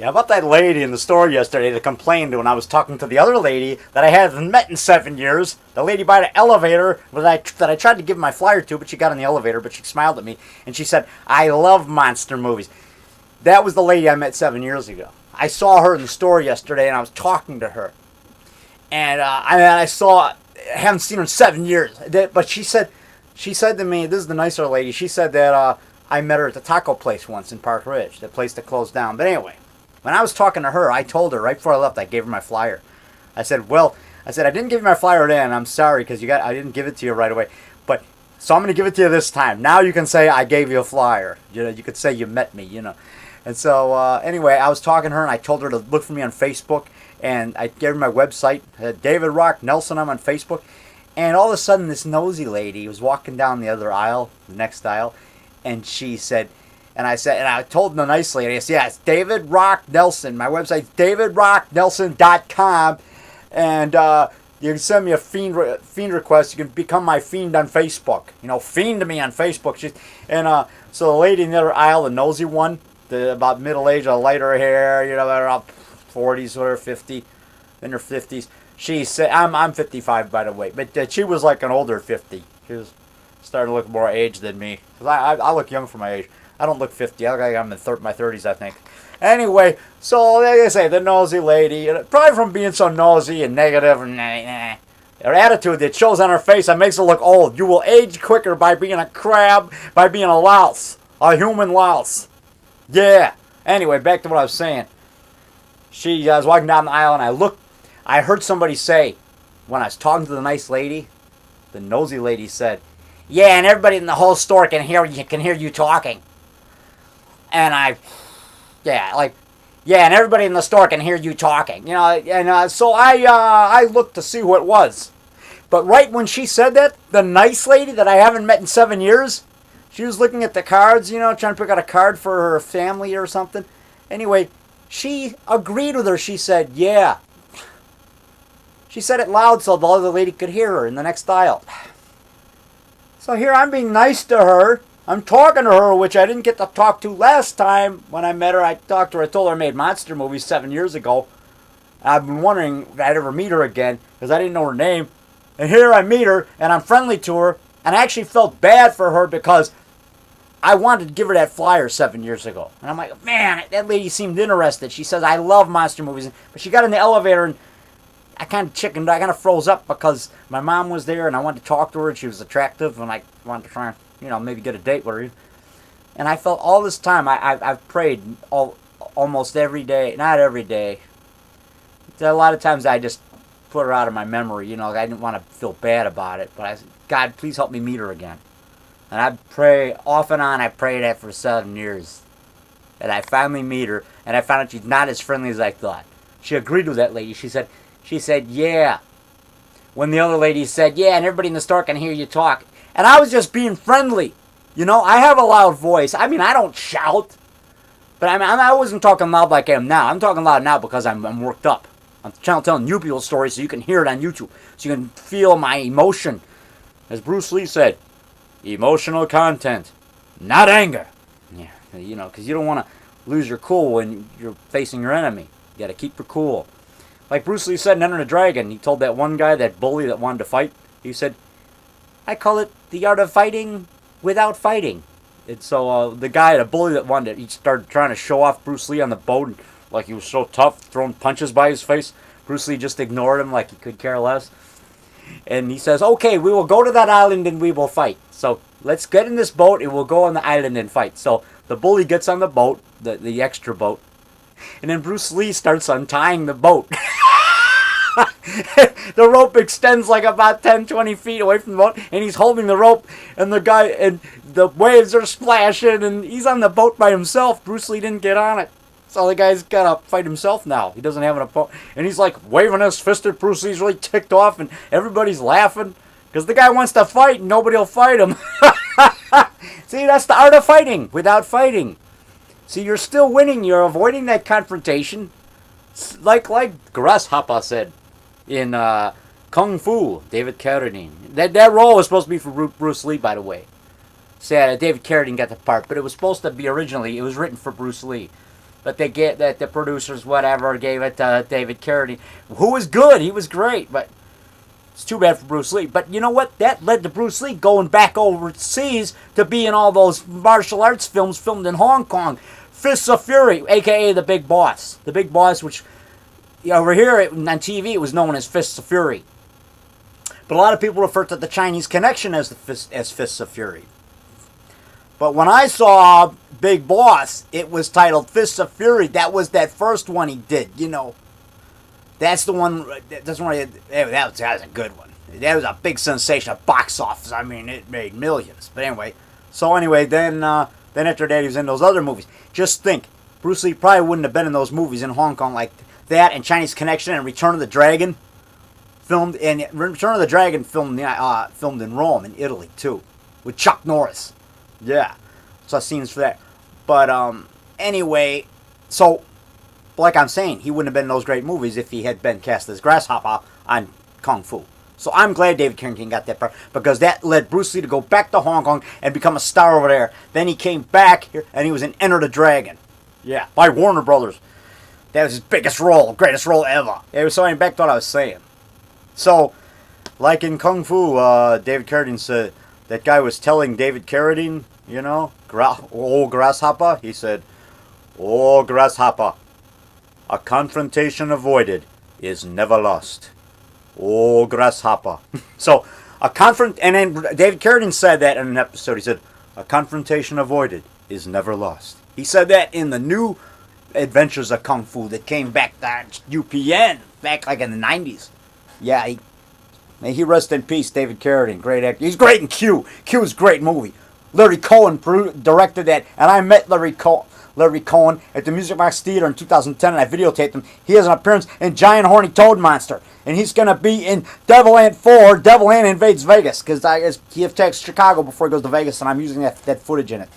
Yeah, about that lady in the store yesterday that complained when I was talking to the other lady that I haven't met in 7 years. The lady by the elevator that I tried to give my flyer to, but she got in the elevator, but she smiled at me and she said, "I love monster movies." That was the lady I met 7 years ago. I saw her in the store yesterday and I was talking to her. And I haven't seen her in 7 years. But she said to me, this is the nicer lady, she said that I met her at the taco place once in Park Ridge, the place that closed down. But anyway, when I was talking to her, I told her right before I left, I gave her my flyer. I said, I didn't give you my flyer then. I'm sorry because I didn't give it to you right away. So I'm going to give it to you this time. Now you can say I gave you a flyer. You could say you met me, And so anyway, I was talking to her and I told her to look for me on Facebook. And I gave her my website, David Rock Nelson. I'm on Facebook. And all of a sudden, this nosy lady was walking down the other aisle, the next aisle, and she said, and I told the nice lady, I said, yeah, it's David Rock Nelson. My website's davidrocknelson.com, and you can send me a fiend request. You can become my fiend on Facebook. Fiend me on Facebook. So the lady in the other aisle, the nosy one, about middle age, lighter hair, around 40s or 50, in her 50s. She said, I'm 55 by the way, but she was like an older 50. She was starting to look more age than me. Cause I look young for my age. I don't look 50. I look like I'm in my 30s, I think. Anyway, so like I say, the nosy lady, probably from being so nosy and negative and her attitude that shows on her face that makes her look old. You will age quicker by being a crab, by being a louse, a human louse. Yeah. Anyway, back to what I was saying. I was walking down the aisle and I heard somebody say, when I was talking to the nice lady, the nosy lady said, "Yeah, and everybody in the whole store can hear you talking." And and everybody in the store can hear you talking. So I looked to see who it was. But right when she said that, the nice lady that I haven't met in 7 years, she was looking at the cards, trying to pick out a card for her family or something. Anyway, she agreed with her. She said, yeah. She said it loud so the other lady could hear her in the next aisle. So here I'm being nice to her. I'm talking to her, which I didn't get to talk to last time when I met her. I talked to her. I told her I made monster movies 7 years ago. I've been wondering if I'd ever meet her again because I didn't know her name. And here I meet her and I'm friendly to her. And I actually felt bad for her because I wanted to give her that flyer 7 years ago. And I'm like, man, that lady seemed interested. She says, I love monster movies. But she got in the elevator and I kind of chickened. I kind of froze up because my mom was there and I wanted to talk to her and she was attractive and I wanted to try and, maybe get a date with her. And I felt all this time, I've prayed almost every day. Not every day. A lot of times I just put her out of my memory. I didn't want to feel bad about it. But I said, God, please help me meet her again. And I pray, off and on, I prayed that for 7 years. And I finally meet her, and I found out she's not as friendly as I thought. She agreed with that lady. She said, yeah. When the other lady said, yeah, and everybody in the store can hear you talk. And I was just being friendly. I have a loud voice. I mean, I don't shout. But I wasn't talking loud like I am now. I'm talking loud now because I'm worked up. I'm telling you people stories so you can hear it on YouTube. So you can feel my emotion. As Bruce Lee said, emotional content, not anger. Yeah, because you don't want to lose your cool when you're facing your enemy. You got to keep your cool. Like Bruce Lee said in Enter the Dragon, he told that one guy, that bully that wanted to fight, he said, I call it the art of fighting without fighting. And so the bully that wanted it, he started trying to show off Bruce Lee on the boat, and like he was so tough, throwing punches by his face. Bruce Lee just ignored him like he could care less. And he says, okay, we will go to that island and we will fight. So let's get in this boat and we'll go on the island and fight. So the bully gets on the boat, the extra boat, and then Bruce Lee starts untying the boat. The rope extends like about 10-20 feet away from the boat, and he's holding the rope, and the waves are splashing, and he's on the boat by himself. Bruce Lee didn't get on it. So the guy's got to fight himself now. He doesn't have an opponent. And he's like waving his fist at Bruce Lee's really ticked off, and everybody's laughing because the guy wants to fight and nobody will fight him. See, that's the art of fighting without fighting. See, you're still winning. You're avoiding that confrontation. Like Grasshopper said in Kung Fu, David Carradine. That role was supposed to be for Bruce Lee, by the way. Sad, David Carradine got the part, but it was supposed to be originally, it was written for Bruce Lee. But that the producers, whatever, gave it to David Carradine, who was good. He was great, but it's too bad for Bruce Lee. But you know what? That led to Bruce Lee going back overseas to be in all those martial arts films filmed in Hong Kong. Fists of Fury, a.k.a. The Big Boss. The Big Boss, which over here on TV it was known as Fists of Fury. But a lot of people refer to the Chinese Connection as Fists of Fury. But when I saw Big Boss, it was titled Fists of Fury. That was that first one he did, you know. That's the one. That was a good one. That was a big sensation at box office. I mean, it made millions. But anyway, then after that, he was in those other movies. Just think, Bruce Lee probably wouldn't have been in those movies in Hong Kong like that, and Chinese Connection and Return of the Dragon, filmed in Rome, in Italy too, with Chuck Norris. Yeah, saw scenes for that. But anyway, so. Like I'm saying, he wouldn't have been in those great movies if he had been cast as Grasshopper on Kung Fu. So I'm glad David Carradine got that part, because that led Bruce Lee to go back to Hong Kong and become a star over there. Then he came back here and he was in Enter the Dragon. Yeah, by Warner Brothers. That was his biggest role, greatest role ever. Yeah, so I'm back to what I was saying. So, like in Kung Fu, David Carradine said, that guy was telling David Carradine, you know, oh Grasshopper, he said, oh Grasshopper, a confrontation avoided is never lost. Oh, Grasshopper. So, and then David Carradine said that in an episode. He said, a confrontation avoided is never lost. He said that in the new Adventures of Kung Fu that came back at UPN, back like in the 90s. Yeah, may he rest in peace, David Carradine. Great actor. He's great in Q. Q is a great movie. Larry Cohen directed that, and I met Larry Cohen at the Music Box Theater in 2010, and I videotaped him. He has an appearance in Giant Horny Toad Monster, and he's going to be in Devil Ant 4, Devil Ant Invades Vegas, because he attacks Chicago before he goes to Vegas, and I'm using that footage in it.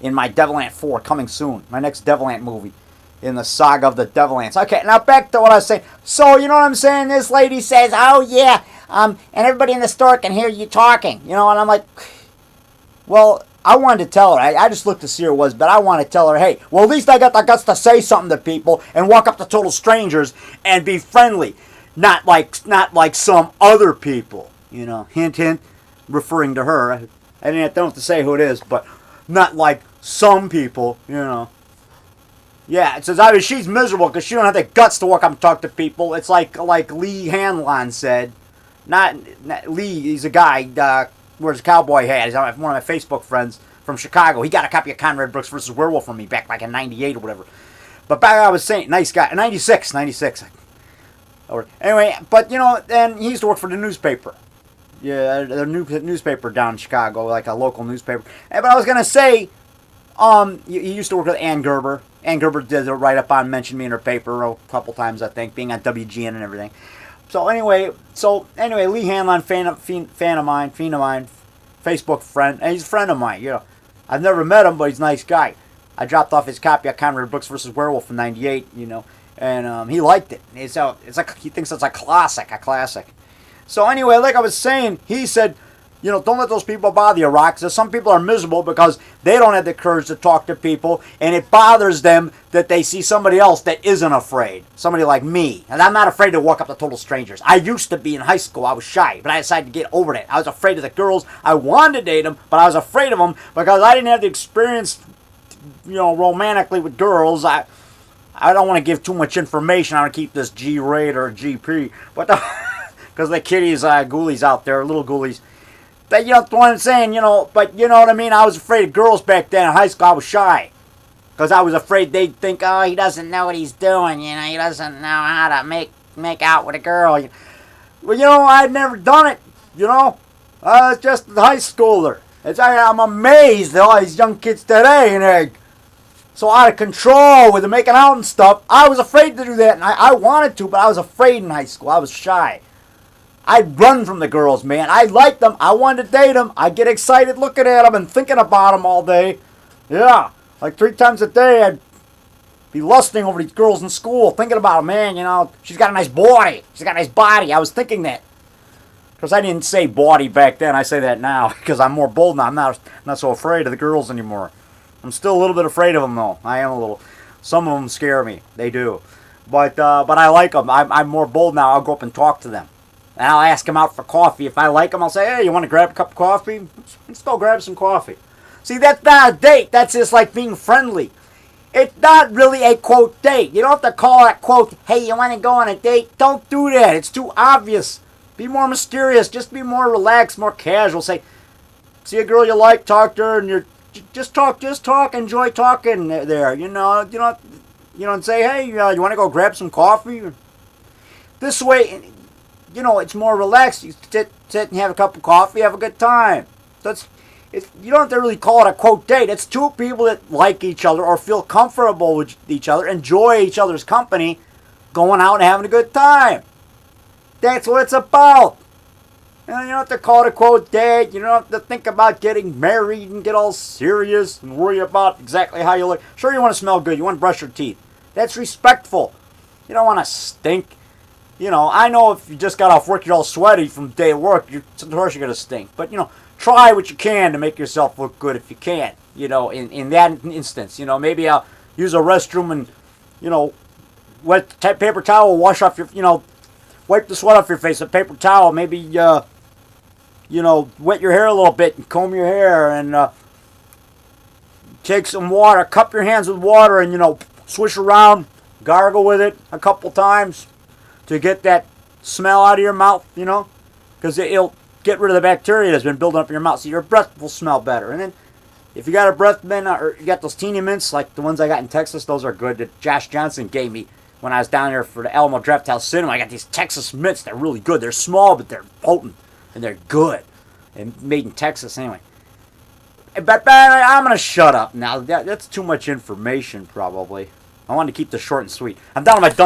In my Devil Ant 4, coming soon. My next Devil Ant movie, in the saga of the Devil Ants. Okay, now back to what I was saying. So, you know what I'm saying? This lady says, oh yeah, and everybody in the store can hear you talking. You know, and I'm like, well, I wanted to tell her. I just looked to see who it was, but I want to tell her, hey, well, at least I got the guts to say something to people and walk up to total strangers and be friendly, not like some other people. You know, hint, hint, referring to her. I don't have to say who it is, but not like some people. You know. Yeah, it says she's miserable because she don't have the guts to walk up and talk to people. It's like Lee Hanlon said. Not Lee. He's a guy. Wears a cowboy hat. He's one of my Facebook friends from Chicago. He got a copy of Conrad Brooks vs. Werewolf from me back like in 98 or whatever. But back I was saying, nice guy. 96. Anyway, but you know, and he used to work for the newspaper. Yeah, the newspaper down in Chicago, like a local newspaper. But I was going to say, he used to work with Ann Gerber. Ann Gerber did a write-up on, mentioned me in her paper a couple times, I think, being on WGN and everything. So anyway, Lee Hanlon, fan of mine, Facebook friend, and he's a friend of mine. You know, I've never met him, but he's a nice guy. I dropped off his copy of Conrad Brooks vs. Werewolf from '98. You know, and he liked it. It's like he thinks it's a classic. So anyway, like I was saying, he said, you know, don't let those people bother you, Rock. Because some people are miserable because they don't have the courage to talk to people, and it bothers them that they see somebody else that isn't afraid. Somebody like me. And I'm not afraid to walk up to total strangers. I used to be in high school. I was shy, but I decided to get over that. I was afraid of the girls. I wanted to date them, but I was afraid of them because I didn't have the experience, you know, romantically with girls. I don't want to give too much information. I want to keep this G-rated or GP. But because the kiddies, ghoulies out there, little ghoulies. But, you know what I'm saying, you know, but you know what I mean? I was afraid of girls back then in high school. I was shy. Because I was afraid they'd think, oh, he doesn't know what he's doing, you know, he doesn't know how to make out with a girl. Well, you know, I'd never done it, you know. I was just a high schooler. I'm amazed at all these young kids today, and they're so out of control with the making out and stuff. I was afraid to do that, and I wanted to, but I was afraid in high school. I was shy. I'd run from the girls, man. I liked them. I wanted to date them. I'd get excited looking at them and thinking about them all day. Yeah, like 3 times a day, I'd be lusting over these girls in school, thinking about them, man, you know, she's got a nice body. She's got a nice body. I was thinking that. Because I didn't say body back then. I say that now because I'm more bold now. I'm not so afraid of the girls anymore. I'm still a little bit afraid of them, though. I am a little. Some of them scare me. They do. But I like them. I'm more bold now. I'll go up and talk to them. And I'll ask them out for coffee. If I like them, I'll say, hey, you want to grab a cup of coffee? Let's go grab some coffee. See, that's not a date. That's just like being friendly. It's not really a, quote, date. You don't have to call it, quote, hey, you want to go on a date? Don't do that. It's too obvious. Be more mysterious. Just be more relaxed, more casual. Say, see a girl you like, talk to her, and you're just talk, enjoy talking there. You know, and say, hey, you want to go grab some coffee? This way, you know, it's more relaxed. You sit and have a cup of coffee, have a good time. So you don't have to really call it a, quote, date. It's two people that like each other or feel comfortable with each other, enjoy each other's company, going out and having a good time. That's what it's about. And you don't have to call it a, quote, date. You don't have to think about getting married and get all serious and worry about exactly how you look. Sure, you want to smell good. You want to brush your teeth. That's respectful. You don't want to stink. You know, I know if you just got off work, you're all sweaty from the day of work, of course you're going to stink. But, you know, try what you can to make yourself look good if you can. You know, in that instance, you know, maybe I'll use a restroom and, you know, wet paper towel, wash off your, you know, wipe the sweat off your face with paper towel. Maybe, you know, wet your hair a little bit and comb your hair and take some water, cup your hands with water and, you know, swish around, gargle with it a couple times to get that smell out of your mouth, you know, because it'll get rid of the bacteria that's been building up in your mouth, so your breath will smell better. And then if you got a breath mint or you got those teeny mints like the ones I got in Texas, those are good that Josh Johnson gave me when I was down there for the Alamo Draft House Cinema. I got these Texas mints. They're really good. They're small, but they're potent and they're good. And made in Texas anyway. But I'm going to shut up now. That's too much information, probably. I wanted to keep this short and sweet. I'm down to my done.